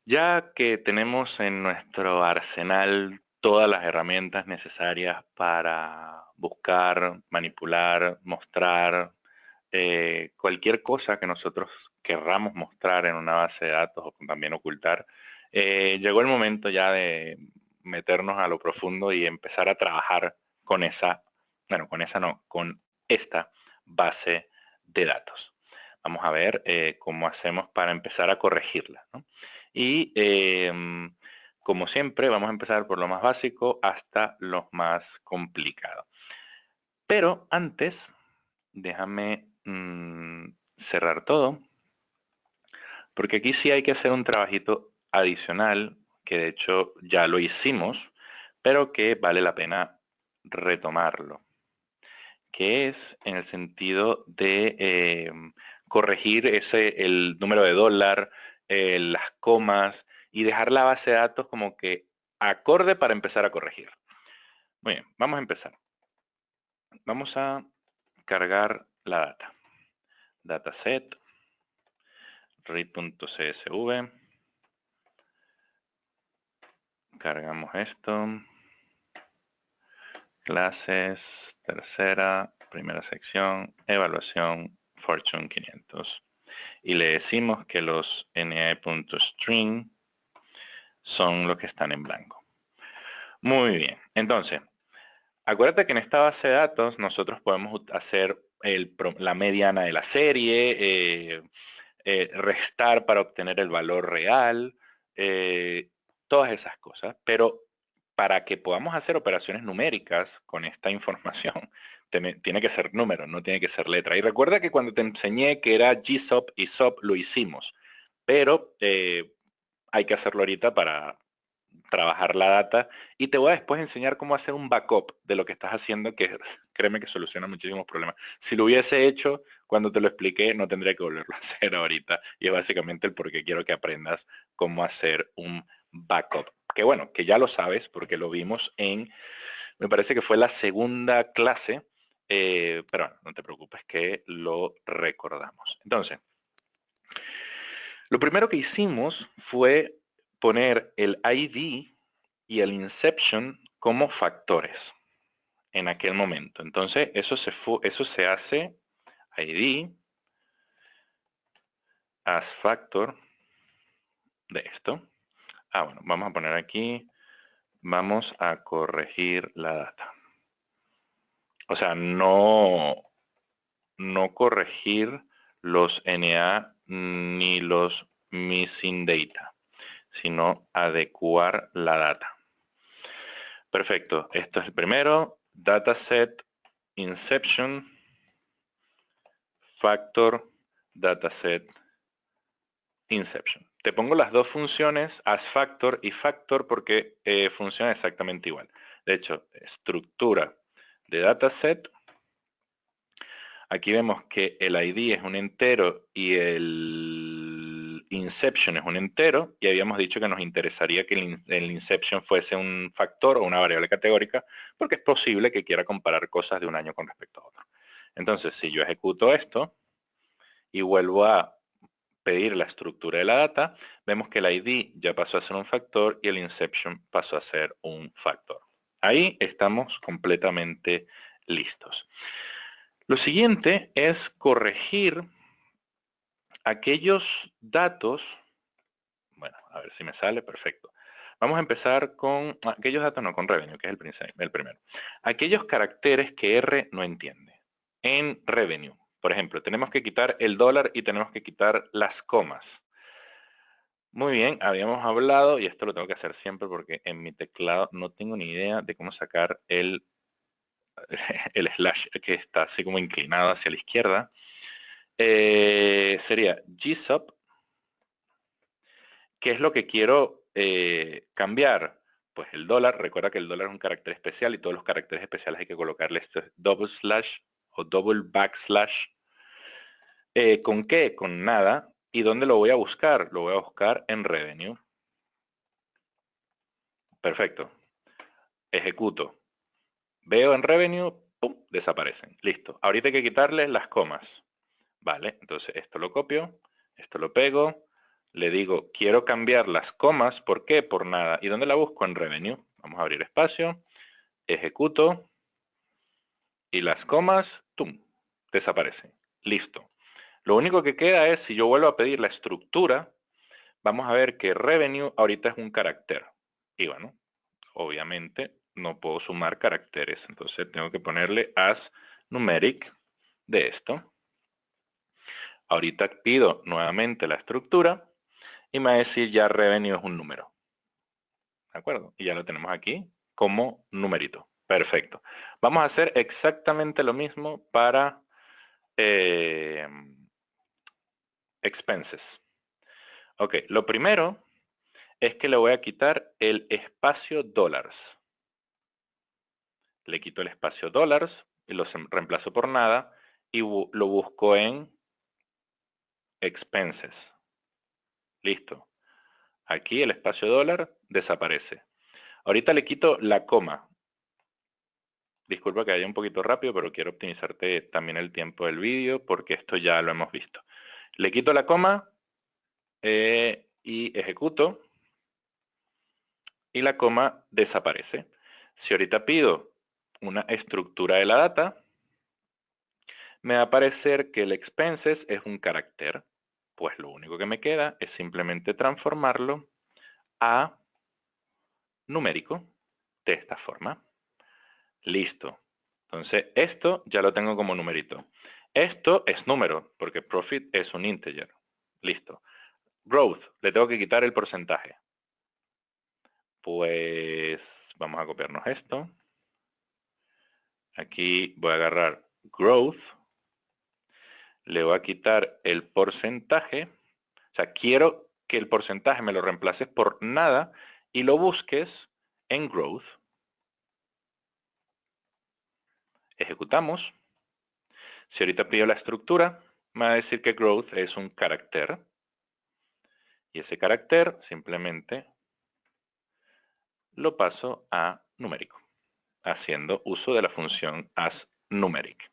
Ya que tenemos en nuestro arsenal todas las herramientas necesarias para buscar, manipular, mostrar cualquier cosa que nosotros querramos mostrar en una base de datos o también ocultar, llegó el momento ya de meternos a lo profundo y empezar a trabajar con esa, bueno, con esa no, con esta base de datos. Vamos a ver cómo hacemos para empezar a corregirla, ¿no? Y como siempre, vamos a empezar por lo más básico hasta lo más complicado. Pero antes, déjame cerrar todo, porque aquí sí hay que hacer un trabajito adicional, que de hecho ya lo hicimos, pero que vale la pena retomarlo, que es en el sentido de corregir el número de dólar, las comas y dejar la base de datos como que acorde para empezar a corregir. Muy bien, vamos a empezar. Vamos a cargar la data. Dataset, read.csv. Cargamos esto. Clases, tercera, primera sección, evaluación, Fortune 500. Y le decimos que los NAE.string son los que están en blanco. Muy bien. Entonces, acuérdate que en esta base de datos nosotros podemos hacer la mediana de la serie, restar para obtener el valor real, todas esas cosas. Pero para que podamos hacer operaciones numéricas con esta información, tiene que ser número, no tiene que ser letra. Y recuerda que cuando te enseñé que era GSOP y SOP lo hicimos, pero hay que hacerlo ahorita para trabajar la data y te voy a después enseñar cómo hacer un backup de lo que estás haciendo, que créeme que soluciona muchísimos problemas. Si lo hubiese hecho cuando te lo expliqué, no tendría que volverlo a hacer ahorita y es básicamente el por qué quiero que aprendas cómo hacer un backup. Que bueno, que ya lo sabes porque lo vimos me parece que fue la segunda clase, pero bueno, no te preocupes que lo recordamos. Entonces, lo primero que hicimos fue poner el ID y el inception como factores en aquel momento. Entonces, eso se hace ID as factor de esto. Bueno, vamos a poner aquí, vamos a corregir la data. O sea, no corregir los NA ni los missing data, sino adecuar la data. Perfecto, esto es el primero, dataset inception, factor, dataset inception. Te pongo las dos funciones, asFactor y factor, porque funcionan exactamente igual. De hecho, estructura de dataset. Aquí vemos que el ID es un entero y el inception es un entero, y habíamos dicho que nos interesaría que el inception fuese un factor o una variable categórica, porque es posible que quiera comparar cosas de un año con respecto a otro. Entonces, si yo ejecuto esto y vuelvo a pedir la estructura de la data, vemos que el ID ya pasó a ser un factor y el inception pasó a ser un factor. Ahí estamos completamente listos. Lo siguiente es corregir aquellos datos. Bueno, a ver si me sale, perfecto. Vamos a empezar con aquellos datos, no, con revenue, que es el primero. Aquellos caracteres que R no entiende. En revenue, por ejemplo, tenemos que quitar el dólar y tenemos que quitar las comas. Muy bien, habíamos hablado, y esto lo tengo que hacer siempre porque en mi teclado no tengo ni idea de cómo sacar el slash que está así como inclinado hacia la izquierda. Sería GSOP. ¿Qué es lo que quiero cambiar? Pues el dólar. Recuerda que el dólar es un carácter especial y todos los caracteres especiales hay que colocarle esto double slash o double backslash. ¿Con qué? Con nada. ¿Y dónde lo voy a buscar? Lo voy a buscar en revenue. Perfecto. Ejecuto. Veo en revenue, ¡pum!, desaparecen. Listo. Ahorita hay que quitarle las comas. Vale, entonces esto lo copio, esto lo pego, Le digo, quiero cambiar las comas. ¿Por qué? Por nada. ¿Y dónde la busco? En Revenue. Vamos a abrir espacio. Ejecuto. Y las comas, ¡tum!, desaparecen. Listo. Lo único que queda es, si yo vuelvo a pedir la estructura, vamos a ver que Revenue ahorita es un carácter. Y bueno, obviamente no puedo sumar caracteres. Entonces tengo que ponerle as numeric de esto. Ahorita pido nuevamente la estructura y me va a decir ya Revenue es un número. ¿De acuerdo? Y ya lo tenemos aquí como numerito. Perfecto. Vamos a hacer exactamente lo mismo para expenses. Ok, lo primero es que le voy a quitar el espacio dólares. Le quito el espacio dólares y lo reemplazo por nada y lo busco en expenses. Listo. Aquí el espacio dólar desaparece. Ahorita le quito la coma. Disculpa que vaya un poquito rápido, pero quiero optimizarte también el tiempo del vídeo porque esto ya lo hemos visto. Le quito la coma y ejecuto y la coma desaparece. Si ahorita pido una estructura de la data, me va a aparecer que el expenses es un carácter. Pues lo único que me queda es simplemente transformarlo a numérico de esta forma. Listo. Entonces, esto ya lo tengo como numerito. Esto es número, porque profit es un integer. Listo. Growth, le tengo que quitar el porcentaje. Pues vamos a copiarnos esto. Aquí voy a agarrar growth. Le voy a quitar el porcentaje. O sea, quiero que el porcentaje me lo reemplaces por nada y lo busques en growth. Ejecutamos. Si ahorita pido la estructura, me va a decir que growth es un carácter. Y ese carácter simplemente lo paso a numérico, haciendo uso de la función asNumeric.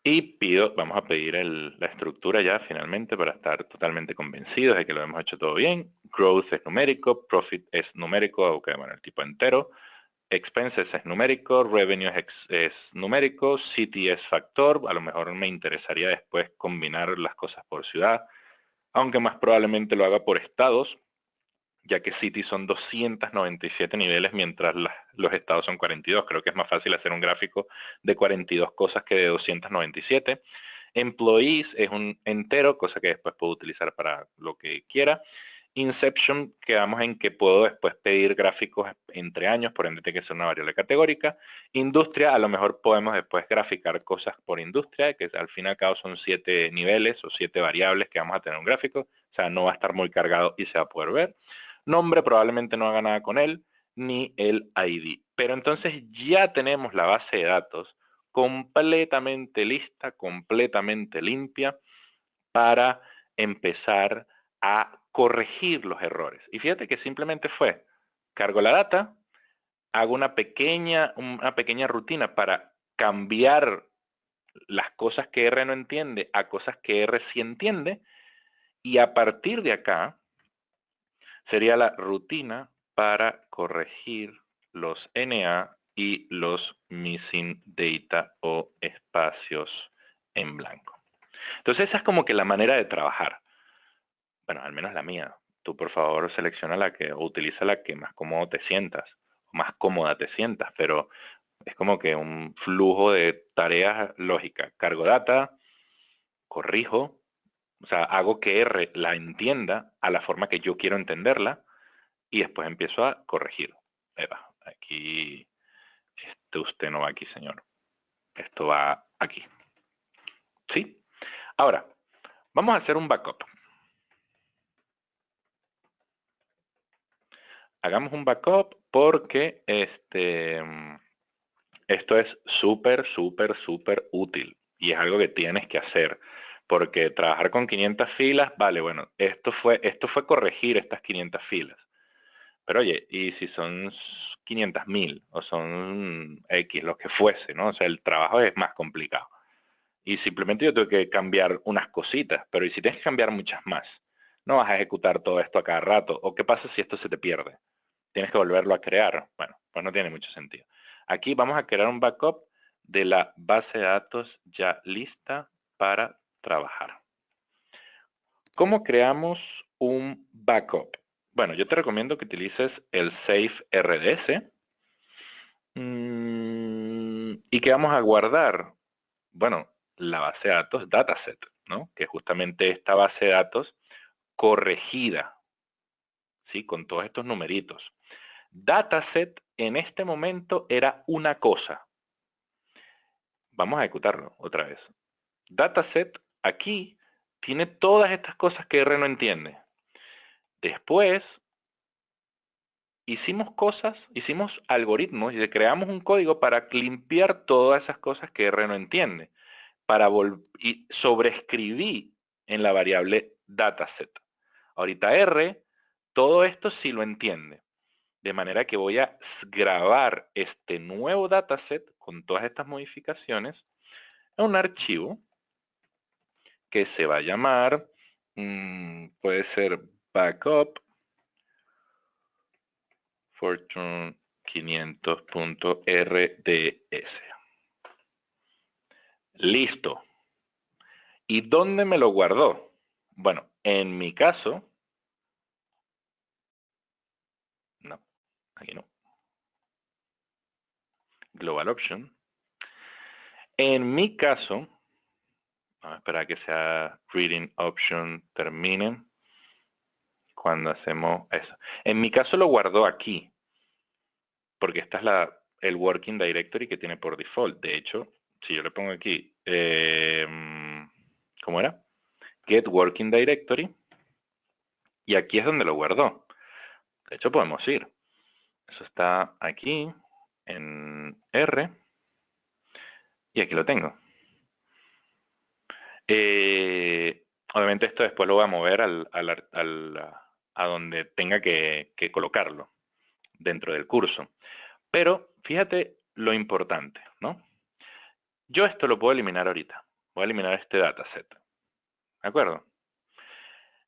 Y pido, vamos a pedir la estructura ya finalmente para estar totalmente convencidos de que lo hemos hecho todo bien. Growth es numérico, profit es numérico, aunque bueno, el tipo entero. Expenses es numérico, revenue es numérico, city es factor. A lo mejor me interesaría después combinar las cosas por ciudad, aunque más probablemente lo haga por estados, ya que city son 297 niveles, mientras los estados son 42. Creo que es más fácil hacer un gráfico de 42 cosas que de 297. Employees es un entero, cosa que después puedo utilizar para lo que quiera. Inception, quedamos en que puedo después pedir gráficos entre años, por ende tiene que ser una variable categórica. Industria, a lo mejor podemos después graficar cosas por industria, que al fin y al cabo son 7 niveles o 7 variables que vamos a tener en un gráfico. O sea, no va a estar muy cargado y se va a poder ver. Nombre, probablemente no haga nada con él, ni el ID. Pero entonces ya tenemos la base de datos completamente lista, completamente limpia para empezar a corregir los errores. Y fíjate que simplemente fue, cargo la data, hago una pequeña rutina para cambiar las cosas que R no entiende a cosas que R sí entiende, y a partir de acá sería la rutina para corregir los NA y los missing data o espacios en blanco. Entonces esa es como que la manera de trabajar. Bueno, al menos la mía. Tú por favor selecciona la que, o utiliza la que más cómodo te sientas, o más cómoda te sientas, pero es como que un flujo de tareas lógicas. Cargo data, corrijo, o sea, hago que R la entienda a la forma que yo quiero entenderla y después empiezo a corregir. Eva, aquí, usted no va aquí, señor. Esto va aquí. ¿Sí? Ahora, vamos a hacer un backup. Hagamos un backup porque esto es súper, súper, súper útil y es algo que tienes que hacer, porque trabajar con 500 filas, vale, bueno, esto fue corregir estas 500 filas. Pero oye, ¿y si son 500.000 o son X, lo que fuese, ¿no? O sea, el trabajo es más complicado. y simplemente yo tengo que cambiar unas cositas, pero ¿y si tienes que cambiar muchas más? No vas a ejecutar todo esto a cada rato. ¿O qué pasa si esto se te pierde? Tienes que volverlo a crear. Bueno, pues no tiene mucho sentido. Aquí vamos a crear un backup de la base de datos ya lista para trabajar. ¿Cómo creamos un backup? Bueno, yo te recomiendo que utilices el Safe RDS. ¿Y qué vamos a guardar? Bueno, la base de datos dataset, ¿no? Que es justamente esta base de datos corregida, ¿sí? Con todos estos numeritos. Dataset en este momento era una cosa. Vamos a ejecutarlo otra vez. Dataset aquí tiene todas estas cosas que R no entiende. Después hicimos cosas, hicimos algoritmos y creamos un código para limpiar todas esas cosas que R no entiende. Y sobreescribí en la variable dataset. Ahorita R, todo esto sí lo entiende. De manera que voy a grabar este nuevo dataset con todas estas modificaciones a un archivo que se va a llamar, puede ser backup Fortune 500.rds. Listo. ¿Y dónde me lo guardó? Bueno, en mi caso, no, aquí no. Global Option. En mi caso, vamos a esperar a que sea Reading Option termine. Cuando hacemos eso. En mi caso lo guardó aquí, porque esta es el Working Directory que tiene por default. De hecho, si yo le pongo aquí, ¿cómo era? Get Working Directory, y aquí es donde lo guardó. De hecho, podemos ir. Eso está aquí, en R, y aquí lo tengo. Obviamente esto después lo voy a mover a donde tenga que colocarlo, dentro del curso. Pero fíjate lo importante, ¿no? Yo esto lo puedo eliminar ahorita. Voy a eliminar este dataset. ¿De acuerdo?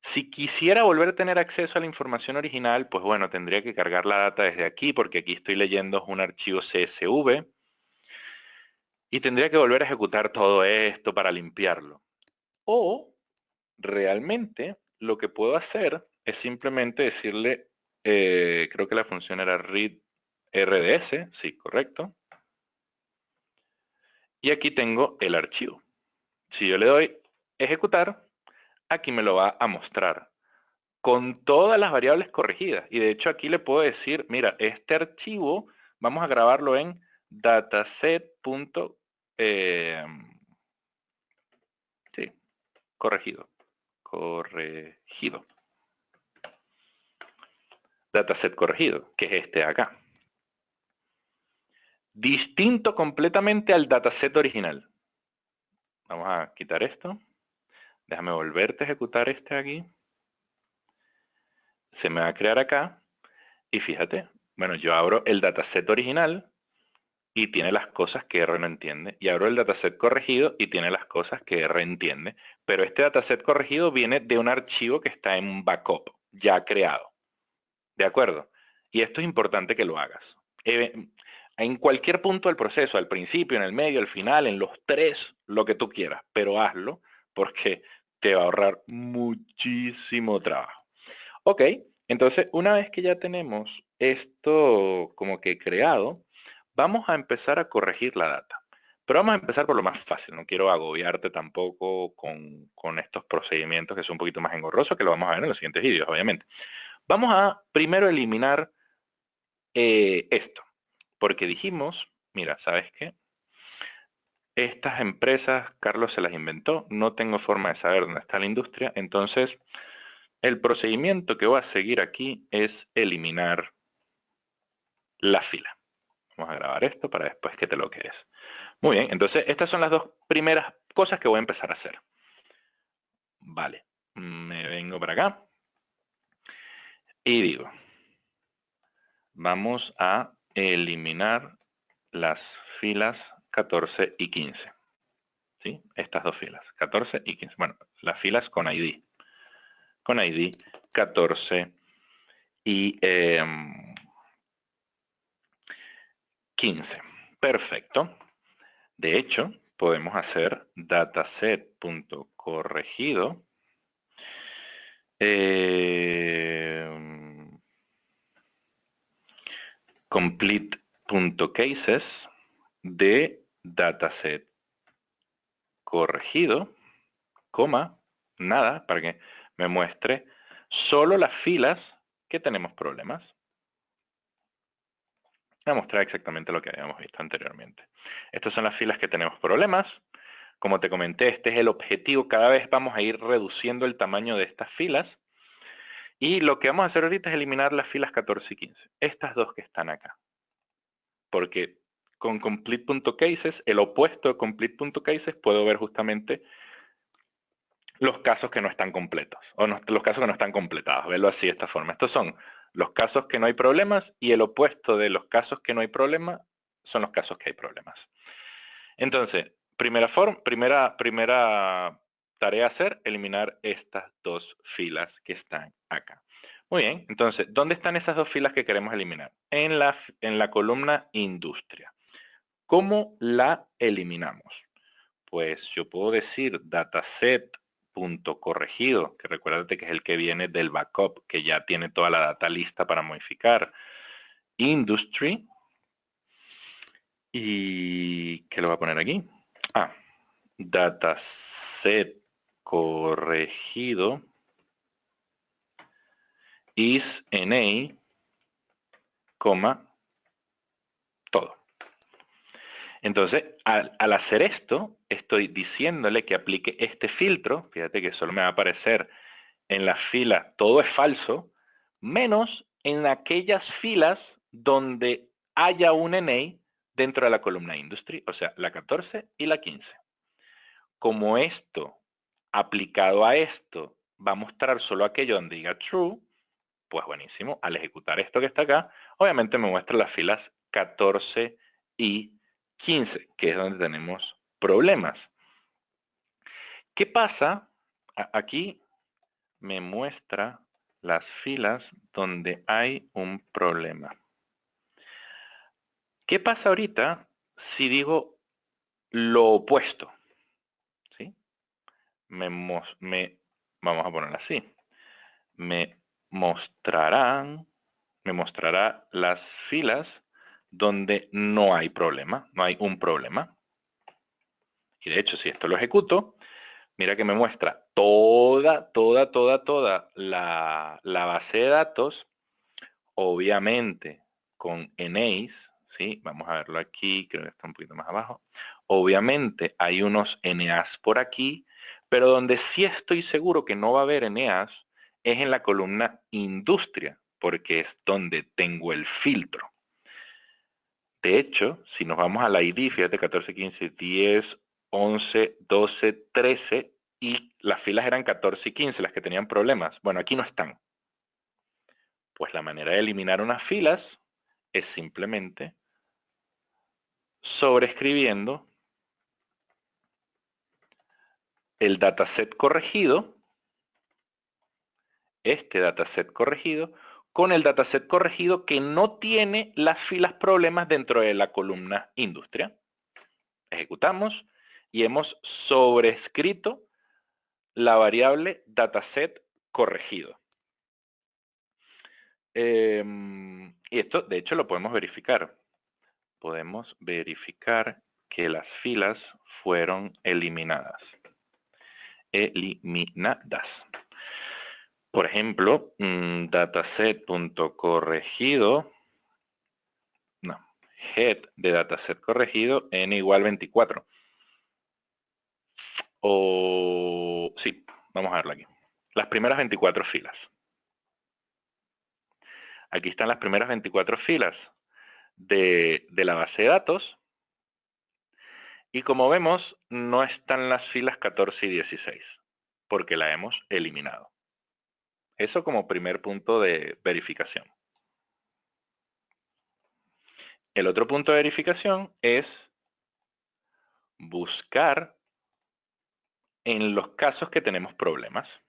Si quisiera volver a tener acceso a la información original, pues bueno, tendría que cargar la data desde aquí, porque aquí estoy leyendo un archivo CSV. Y tendría que volver a ejecutar todo esto para limpiarlo. O realmente lo que puedo hacer es simplemente decirle, creo que la función era read RDS, sí, correcto. Y aquí tengo el archivo. Si yo le doy ejecutar, aquí me lo va a mostrar con todas las variables corregidas. Y de hecho aquí le puedo decir, mira, este archivo vamos a grabarlo en dataset. Sí, corregido. Dataset corregido, que es este de acá. Distinto completamente al dataset original. Vamos a quitar esto. Déjame volverte a ejecutar este aquí. Se me va a crear acá. Y fíjate, bueno, yo abro el dataset original y tiene las cosas que R no entiende. Y abro el dataset corregido y tiene las cosas que R entiende. Pero este dataset corregido viene de un archivo que está en un backup ya creado. ¿De acuerdo? Y esto es importante que lo hagas. En cualquier punto del proceso, al principio, en el medio, al final, en los tres, lo que tú quieras, pero hazlo porque te va a ahorrar muchísimo trabajo. Ok, entonces una vez que ya tenemos esto como que creado, vamos a empezar a corregir la data. Pero vamos a empezar por lo más fácil, no quiero agobiarte tampoco con estos procedimientos que son un poquito más engorrosos, que lo vamos a ver en los siguientes vídeos, obviamente. Vamos a primero eliminar esto, porque dijimos, mira, ¿sabes qué? Estas empresas, Carlos se las inventó, no tengo forma de saber dónde está la industria, entonces el procedimiento que voy a seguir aquí es eliminar la fila. Vamos a grabar esto para después que te lo quedes. Muy bien, entonces estas son las dos primeras cosas que voy a empezar a hacer. Vale, me vengo para acá y digo, vamos a eliminar las filas 14 y 15. ¿sí? Estas dos filas, 14 y 15. Bueno, las filas con ID. Con ID 14 y 15. Perfecto. De hecho, podemos hacer dataset.corregido complete.cases de dataset corregido, coma, nada, para que me muestre solo las filas que tenemos problemas. Voy a mostrar exactamente lo que habíamos visto anteriormente. Estas son las filas que tenemos problemas. Como te comenté, este es el objetivo. Cada vez vamos a ir reduciendo el tamaño de estas filas. Y lo que vamos a hacer ahorita es eliminar las filas 14 y 15. Estas dos que están acá. Porque con complete.cases, el opuesto de complete.cases, puedo ver justamente los casos que no están completos. O no, los casos que no están completados. Verlo así de esta forma. Estos son los casos que no hay problemas y el opuesto de los casos que no hay problema son los casos que hay problemas. Entonces, primera tarea a hacer, eliminar estas dos filas que están acá. Muy bien, entonces, ¿dónde están esas dos filas que queremos eliminar? En la columna industria. ¿Cómo la eliminamos? Pues yo puedo decir dataset.corregido, que recuérdate que es el que viene del backup, que ya tiene toda la data lista para modificar. Industry. ¿Y qué lo voy a poner aquí? Dataset corregido is NA, todo. Entonces, al hacer esto, estoy diciéndole que aplique este filtro. Fíjate que solo me va a aparecer en las filas todo es falso, menos en aquellas filas donde haya un NA dentro de la columna industry, o sea, la 14 y la 15. Como esto aplicado a esto va a mostrar solo aquello donde diga true, pues buenísimo. Al ejecutar esto que está acá, obviamente me muestra las filas 14 y 15, que es donde tenemos problemas. ¿Qué pasa? Aquí me muestra las filas donde hay un problema. ¿Qué pasa ahorita si digo lo opuesto? ¿Sí? Vamos a ponerlo así. Me mostrará las filas donde no hay problema, no hay un problema. Y de hecho, si esto lo ejecuto, mira que me muestra toda la base de datos, obviamente con NAs, ¿sí? Vamos a verlo aquí, creo que está un poquito más abajo. Obviamente hay unos NAs por aquí, pero donde sí estoy seguro que no va a haber NAs es en la columna industria, porque es donde tengo el filtro. De hecho, si nos vamos al ID, fíjate, 14, 15, 10, 11, 12, 13, y las filas eran 14 y 15 las que tenían problemas. Bueno, aquí no están. Pues la manera de eliminar unas filas es simplemente sobreescribiendo el dataset corregido, este dataset corregido, con el dataset corregido que no tiene las filas problemas dentro de la columna industria. Ejecutamos y hemos sobrescrito la variable dataset corregido. Y esto, de hecho, lo podemos verificar. Podemos verificar que las filas fueron eliminadas. Por ejemplo, dataset.corregido, no, head de dataset corregido n igual 24. O sí, vamos a verlo aquí. Las primeras 24 filas. Aquí están las primeras 24 filas de la base de datos. Y como vemos, no están las filas 14 y 16, porque la hemos eliminado. Eso como primer punto de verificación. El otro punto de verificación es buscar en los casos que tenemos problemas.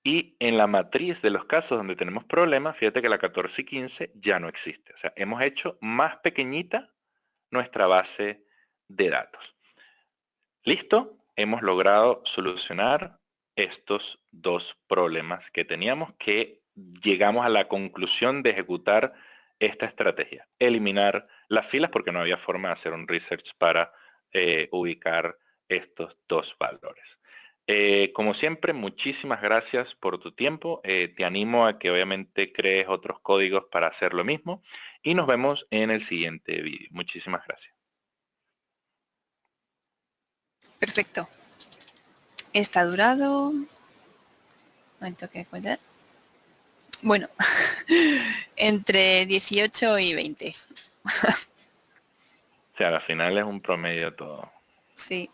Y en la matriz de los casos donde tenemos problemas, fíjate que la 14 y 15 ya no existe. O sea, hemos hecho más pequeñita nuestra base de datos. ¿Listo? Hemos logrado solucionar estos dos problemas que teníamos, que llegamos a la conclusión de ejecutar esta estrategia. Eliminar las filas porque no había forma de hacer un research para ubicar estos dos valores. Como siempre, muchísimas gracias por tu tiempo. Te animo a que obviamente crees otros códigos para hacer lo mismo y nos vemos en el siguiente vídeo. Muchísimas gracias. Perfecto. Está durado. Un momento que cuenta. Bueno, entre 18 y 20. O sea, al final es un promedio todo. Sí.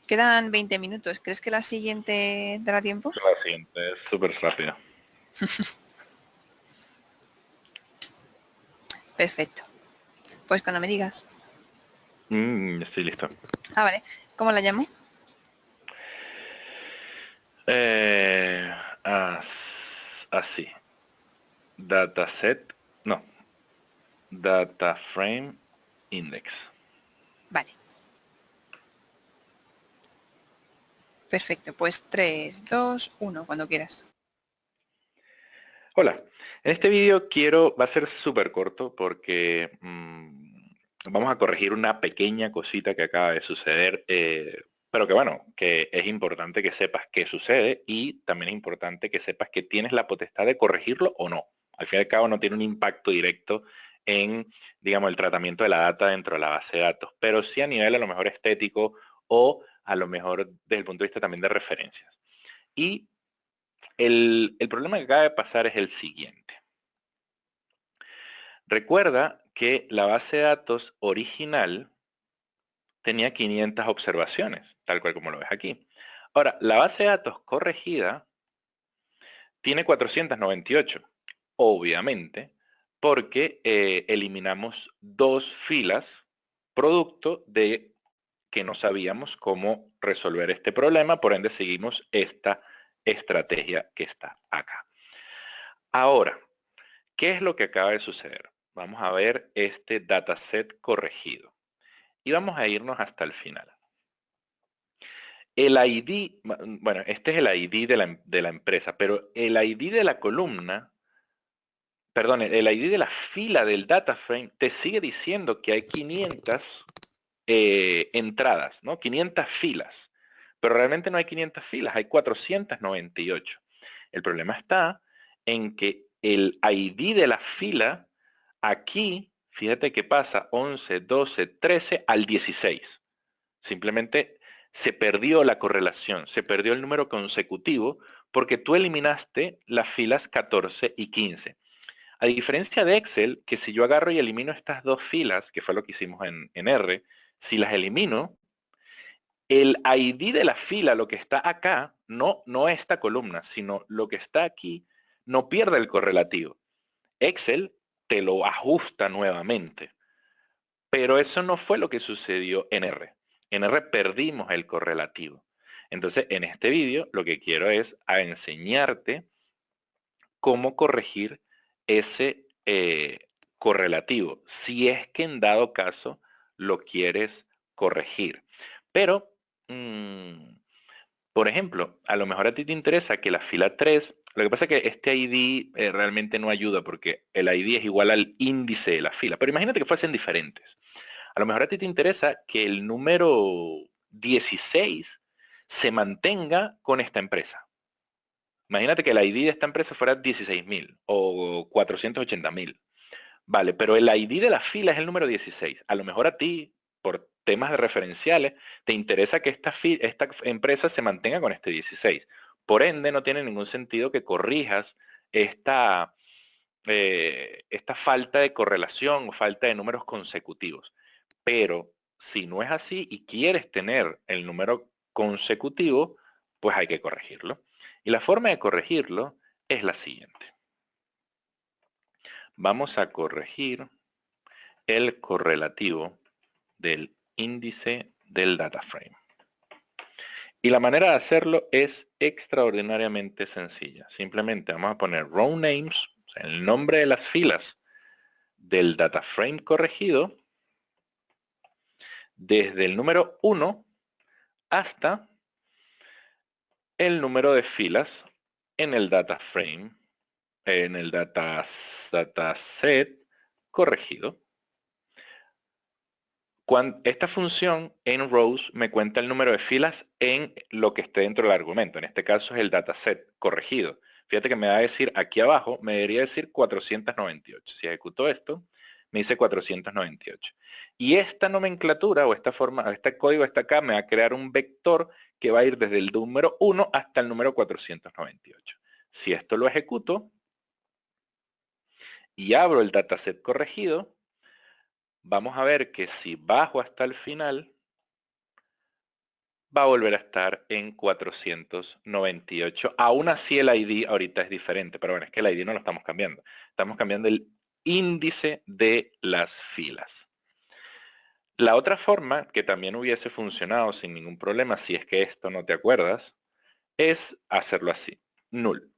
Quedan 20 minutos. ¿Crees que la siguiente dará tiempo? La siguiente es súper rápida. Perfecto. Pues cuando me digas. Estoy listo. Ah, vale. ¿Cómo la llamo? Así. Dataset. No. Data frame index. Vale. Perfecto. Pues 3, 2, 1, cuando quieras. Hola. En este vídeo va a ser súper corto porque vamos a corregir una pequeña cosita que acaba de suceder, pero que bueno, que es importante que sepas qué sucede y también es importante que sepas que tienes la potestad de corregirlo o no. Al fin y al cabo no tiene un impacto directo en, digamos, el tratamiento de la data dentro de la base de datos, pero sí a nivel a lo mejor estético o a lo mejor desde el punto de vista también de referencias. Y el problema que acaba de pasar es el siguiente. Recuerda que la base de datos original tenía 500 observaciones, tal cual como lo ves aquí. Ahora, la base de datos corregida tiene 498, obviamente, porque eliminamos dos filas producto de que no sabíamos cómo resolver este problema, por ende seguimos esta estrategia que está acá. Ahora, ¿qué es lo que acaba de suceder? Vamos a ver este dataset corregido y vamos a irnos hasta el final. El ID, bueno, este es el ID de la empresa, pero el ID de la columna, perdón, el ID de la fila del data frame te sigue diciendo que hay 500 entradas, ¿no? 500 filas. Pero realmente no hay 500 filas, hay 498. El problema está en que el ID de la fila aquí, fíjate que pasa 11, 12, 13 al 16. Simplemente se perdió la correlación, se perdió el número consecutivo porque tú eliminaste las filas 14 y 15. A diferencia de Excel, que si yo agarro y elimino estas dos filas, que fue lo que hicimos en R, si las elimino, el ID de la fila, lo que está acá, no esta columna, sino lo que está aquí, no pierde el correlativo. Excel te lo ajusta nuevamente. Pero eso no fue lo que sucedió en R. En R perdimos el correlativo. Entonces, en este vídeo lo que quiero es enseñarte cómo corregir ese correlativo, si es que en dado caso lo quieres corregir. Pero, por ejemplo, a lo mejor a ti te interesa que la fila 3, lo que pasa es que este ID realmente no ayuda porque el ID es igual al índice de la fila, pero imagínate que fuesen diferentes. A lo mejor a ti te interesa que el número 16 se mantenga con esta empresa. Imagínate que el ID de esta empresa fuera 16.000 o 480.000. Vale, pero el ID de la fila es el número 16. A lo mejor a ti, por temas de referenciales, te interesa que esta empresa se mantenga con este 16. Por ende, no tiene ningún sentido que corrijas esta falta de correlación o falta de números consecutivos. Pero si no es así y quieres tener el número consecutivo, pues hay que corregirlo. Y la forma de corregirlo es la siguiente. Vamos a corregir el correlativo del índice del data frame. Y la manera de hacerlo es extraordinariamente sencilla. Simplemente vamos a poner row names, o sea, el nombre de las filas del data frame corregido, desde el número 1 hasta el número de filas en el data frame, en el dataset corregido. Esta función en rows me cuenta el número de filas en lo que esté dentro del argumento. En este caso es el dataset corregido. Fíjate que me va a decir aquí abajo, me debería decir 498. Si ejecuto esto, me dice 498. Y esta nomenclatura o esta forma, este código está acá, me va a crear un vector que va a ir desde el número 1 hasta el número 498. Si esto lo ejecuto y abro el dataset corregido, vamos a ver que si bajo hasta el final, va a volver a estar en 498. Aún así el ID ahorita es diferente, pero bueno, es que el ID no lo estamos cambiando. Estamos cambiando el índice de las filas. La otra forma, que también hubiese funcionado sin ningún problema, si es que esto no te acuerdas, es hacerlo así, null.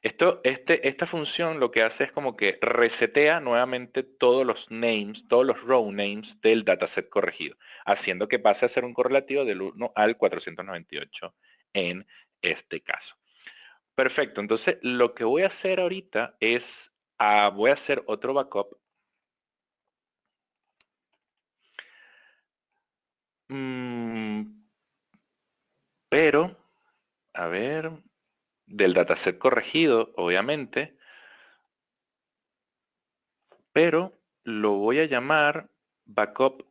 Esta función lo que hace es como que resetea nuevamente todos los names, todos los row names del dataset corregido, haciendo que pase a ser un correlativo del 1 al 498 en este caso. Perfecto, entonces lo que voy a hacer ahorita es, voy a hacer otro backup. Pero, a ver, del dataset corregido, obviamente, pero lo voy a llamar backup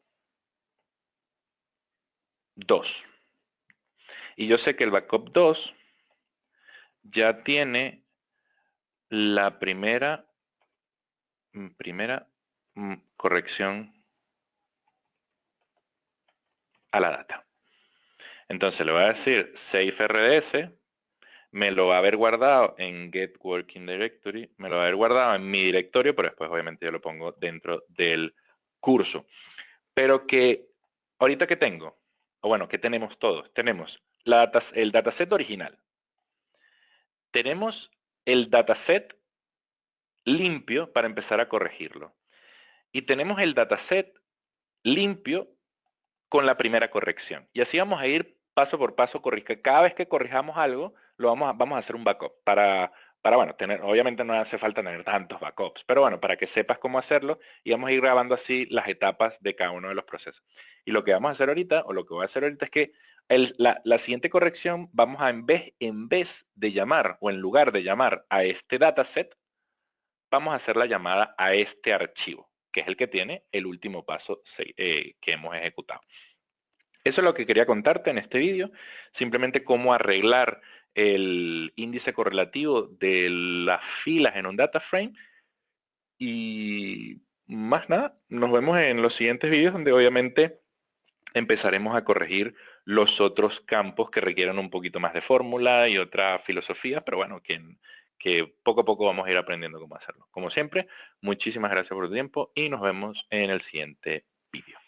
2. Y yo sé que el backup 2 ya tiene la primera corrección a la data. Entonces le voy a decir save RDS, me lo va a haber guardado en get working directory, me lo va a haber guardado en mi directorio, pero después obviamente yo lo pongo dentro del curso. Pero que ahorita que tengo, o bueno, que tenemos todos, tenemos el dataset original, tenemos el dataset limpio para empezar a corregirlo, y tenemos el dataset limpio con la primera corrección. Y así vamos a ir paso por paso. Cada vez que corrijamos algo, vamos a hacer un backup para bueno, obviamente no hace falta tener tantos backups, pero bueno, para que sepas cómo hacerlo y vamos a ir grabando así las etapas de cada uno de los procesos. Y lo que vamos a hacer ahorita, o lo que voy a hacer ahorita es que la siguiente corrección vamos a en vez de llamar o en lugar de llamar a este dataset, vamos a hacer la llamada a este archivo, que es el que tiene el último paso que hemos ejecutado. Eso es lo que quería contarte en este vídeo, simplemente cómo arreglar el índice correlativo de las filas en un data frame. Y más nada, nos vemos en los siguientes vídeos donde obviamente empezaremos a corregir los otros campos que requieren un poquito más de fórmula y otra filosofía, pero bueno, que poco a poco vamos a ir aprendiendo cómo hacerlo. Como siempre, muchísimas gracias por tu tiempo y nos vemos en el siguiente vídeo.